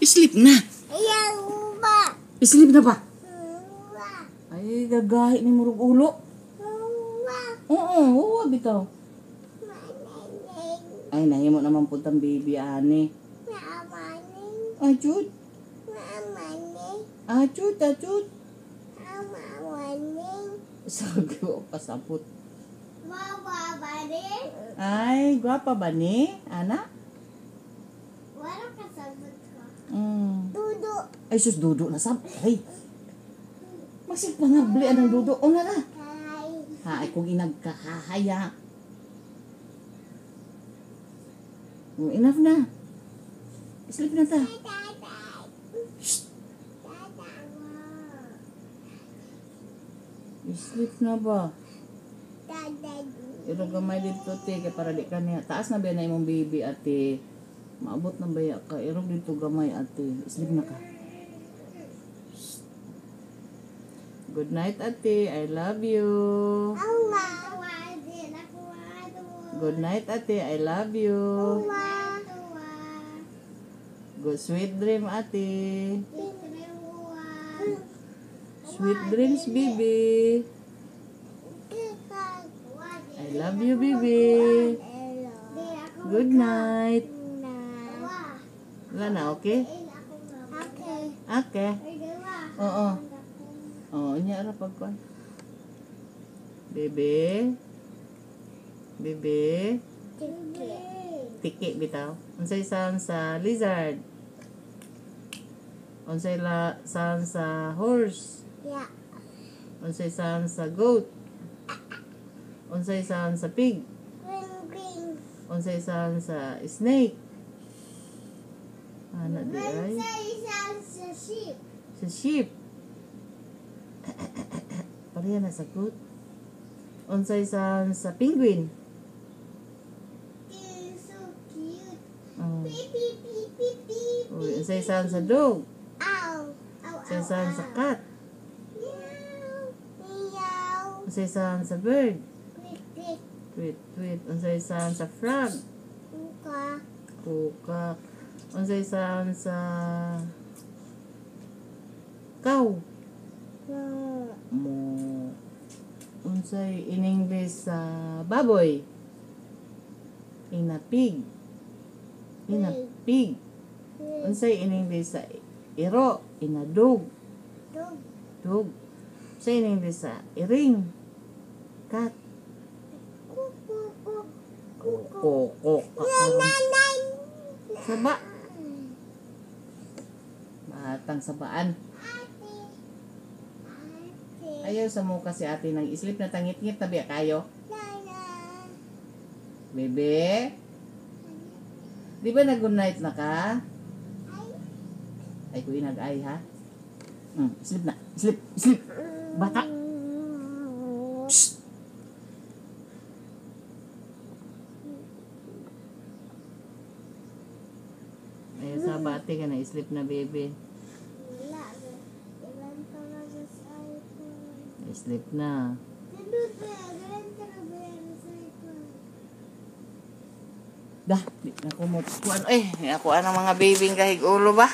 Sleep na. Sleep na ba? Ay, gagahi ni murug ulo. Oo, bitaw. Ay, nahimo naman puntang baby, ani. Achut. Achut. Sabi ko, pasapot. Ay, gwapa ba ni? Ana? Dudu. Ay, sus, dudu na sab. Ay, masig pangabli anang dudu. O na na. Ha, ay kung inagkahahaya. Enough na. Sleep na ta. Sleep na ba? Ito gamay dito, te, kaya para di ka niya. Taas na ba na imong baby, ate? Maabot na baya ka. Irog dito gamay, ate. Sleep na ka. Good night, ate. I love you. Good night, ate. I love you. Good sweet dream, ate. Sweet dreams, baby. I love you, baby. Good night. Wala na, okay? Okay. Oo. Oo, niya ara pagkuan. Bebe. Tiki bitaw. Unsay sound sa lizard? Unsay sound sa horse? Yeah. Unsay sound sa goat? Unsay sound sa pig? Green. Unsay sound sa snake? Ana di ay. Sa sheep. Sa sheep. Pareha na sa goat. Unsay sound sa penguin? So cute. Oh. Beep. Unsay sound sa dog? Ow. Unsay sound sa cat? Meow. Unsay sound sa bird? Tweet. Tweet. Unsay sound sa frog? Kuka. Unsay sound sa cow? Mo. Unsay in English sa baboy? Pig. Unsay in English sa iro? Dog. Unsay in English sa iring? Cat. Saba. Batang sabaan. Ayaw sa mo kasi ate nang islip na tangit-ngit na biya kayo. Bebe? Di ba nag-good night na ka? Ay ko inag-ay ha? Sleep na. Sleep. Bata. Shh. Ay sa bate ka na sleep na bebe. Sleep na. Dah, di na kumot. Kuan, ako ang mga baby kahig ulo ba?